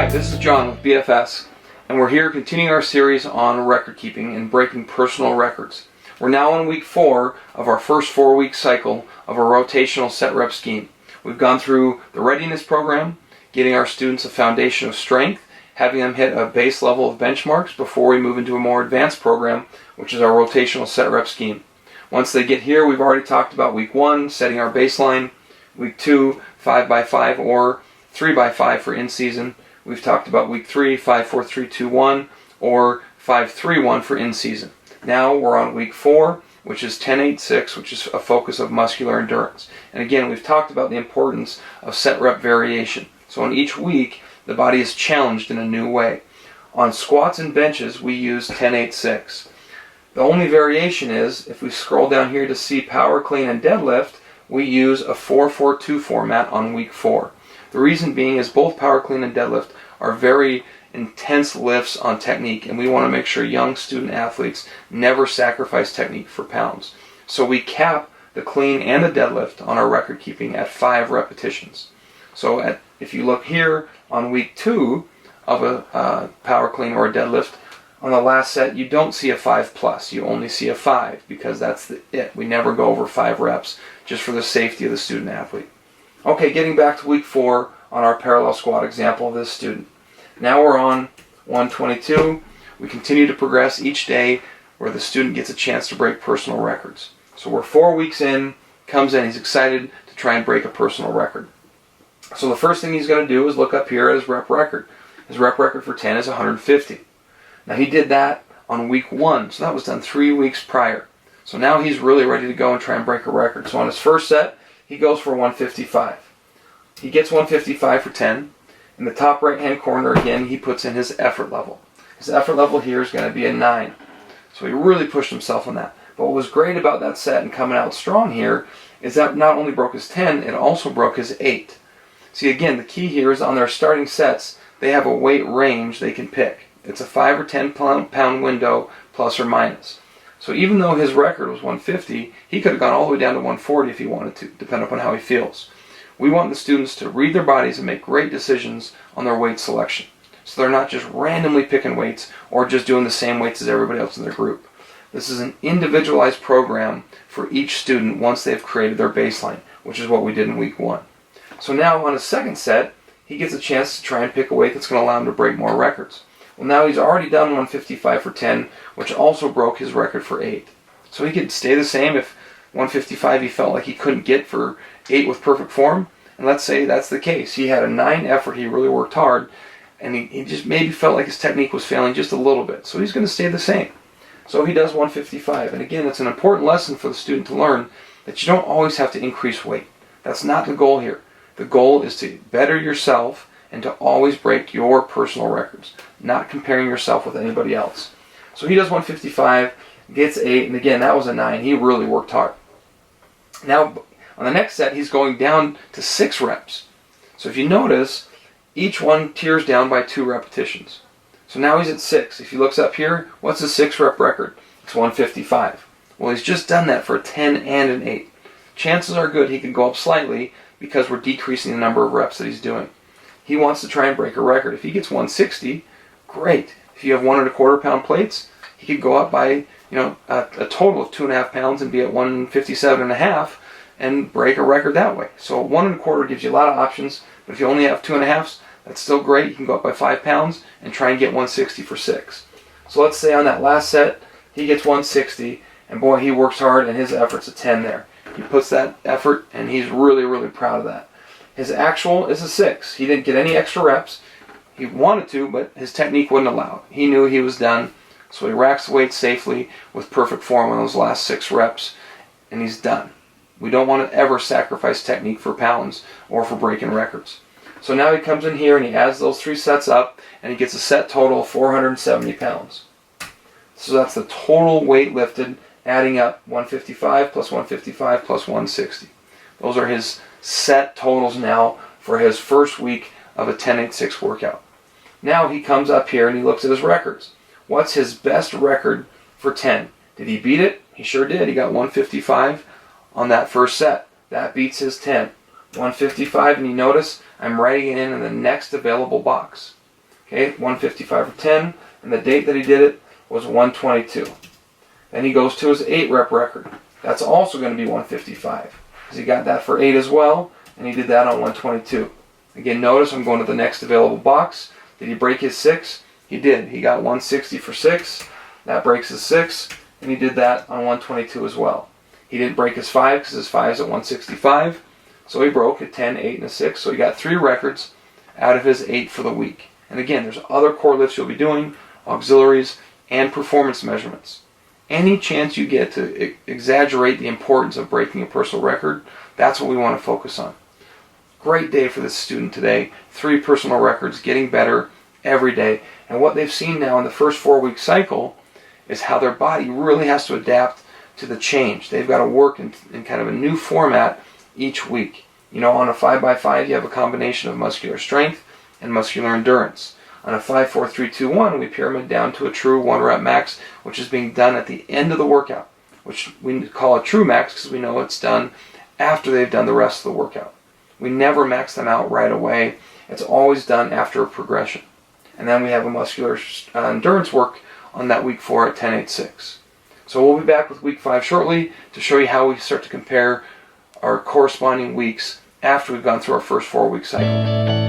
Hi, this is John with BFS, and we're here continuing our series on record keeping and breaking personal records. We're now on week 4 of our first 4-week cycle of a rotational set rep scheme. We've gone through the readiness program, getting our students a foundation of strength, having them hit a base level of benchmarks before we move into a more advanced program, which is our rotational set rep scheme. Once they get here, we've already talked about week 1, setting our baseline, week 2, 5x5 or 3x5 for in-season. We've talked about week 3, 5-4-3-2-1 or 5-3-1 for in-season. Now we're on week 4, which is 10-8-6, which is a focus of muscular endurance. And again, we've talked about the importance of set rep variation. So in each week, the body is challenged in a new way. On squats and benches, we use 10-8-6. The only variation is, if we scroll down here to see power clean and deadlift, we use a 4-4-2 format on week 4. The reason being is both power clean and deadlift are very intense lifts on technique, and we want to make sure young student athletes never sacrifice technique for pounds. So we cap the clean and the deadlift on our record keeping at 5 repetitions. So if you look here on week 2 of a power clean or a deadlift, on the last set you don't see a 5+, you only see a 5 because that's it. We never go over 5 reps just for the safety of the student athlete. Okay, getting back to week 4 on our parallel squat example of this student. Now we're on 122. We continue to progress each day where the student gets a chance to break personal records. So we're 4 weeks in, comes in, he's excited to try and break a personal record. So the first thing he's going to do is look up here at his rep record. His rep record for 10 is 150. Now he did that on week 1, so that was done 3 weeks prior. So now he's really ready to go and try and break a record. So on his first set, he goes for 155. He gets 155 for 10. In the top right hand corner again, he puts in his effort level. His effort level here is going to be a 9. So he really pushed himself on that. But what was great about that set and coming out strong here is that not only broke his 10, it also broke his 8. See, again, the key here is on their starting sets, they have a weight range they can pick. It's a 5 or 10 pound window, plus or minus. So even though his record was 150, he could have gone all the way down to 140 if he wanted to, depending upon how he feels. We want the students to read their bodies and make great decisions on their weight selection. So they're not just randomly picking weights or just doing the same weights as everybody else in their group. This is an individualized program for each student once they've created their baseline, which is what we did in week 1. So now on his second set, he gets a chance to try and pick a weight that's going to allow him to break more records. Well, now he's already done 155 for 10, which also broke his record for 8. So he could stay the same if 155 he felt like he couldn't get for 8 with perfect form. And let's say that's the case. He had a 9 effort, he really worked hard, and he just maybe felt like his technique was failing just a little bit. So he's going to stay the same. So he does 155. And again, it's an important lesson for the student to learn that you don't always have to increase weight. That's not the goal here. The goal is to better yourself and to always break your personal records, not comparing yourself with anybody else. So he does 155, gets 8, and again, that was a 9. He really worked hard. Now, on the next set, he's going down to 6 reps. So if you notice, each one tears down by 2 repetitions. So now he's at 6. If he looks up here, what's his 6 rep record? It's 155. Well, he's just done that for a 10 and an 8. Chances are good he could go up slightly because we're decreasing the number of reps that he's doing. He wants to try and break a record. If he gets 160, great. If you have 1 1/4 pound plates, he could go up by a total of 2.5 pounds and be at 157.5 and break a record that way. So 1 1/4 gives you a lot of options, but if you only have 2.5s, that's still great. You can go up by 5 pounds and try and get 160 for 6. So let's say on that last set, he gets 160, and boy, he works hard, and his effort's a 10 there. He puts that effort, and he's really, really proud of that. His actual is a 6. He didn't get any extra reps. He wanted to, but his technique wouldn't allow it. He knew he was done, so he racks the weight safely with perfect form on those last 6 reps, and he's done. We don't want to ever sacrifice technique for pounds or for breaking records. So now he comes in here and he adds those 3 sets up, and he gets a set total of 470 pounds. So that's the total weight lifted, adding up 155 plus 155 plus 160. Those are his set totals now for his first week of a 10-8-6 workout. Now he comes up here and he looks at his records. What's his best record for 10? Did he beat it? He sure did. He got 155 on that first set. That beats his 10. 155, and you notice I'm writing it in the next available box. Okay, 155 for 10, and the date that he did it was 122. Then he goes to his 8 rep record. That's also going to be 155, because he got that for 8 as well, and he did that on 122. Again, notice I'm going to the next available box. Did he break his 6? He did. He got 160 for 6. That breaks his 6, and he did that on 122 as well. He didn't break his 5 because his 5 is at 165. So he broke a 10, 8, and a 6. So he got 3 records out of his 8 for the week. And again, there's other core lifts you'll be doing, auxiliaries, and performance measurements. Any chance you get to exaggerate the importance of breaking a personal record, that's what we want to focus on. Great day for this student today. 3 personal records, getting better every day. And what they've seen now in the first 4-week cycle is how their body really has to adapt to the change. They've got to work in kind of a new format each week. You know, on a 5x5, you have a combination of muscular strength and muscular endurance. On a 5, 4, 3, 2, 1, we pyramid down to a true 1 rep max, which is being done at the end of the workout, which we call a true max because we know it's done after they've done the rest of the workout. We never max them out right away. It's always done after a progression. And then we have a muscular endurance work on that week 4 at 10, 8, 6. So we'll be back with week 5 shortly to show you how we start to compare our corresponding weeks after we've gone through our first 4-week cycle.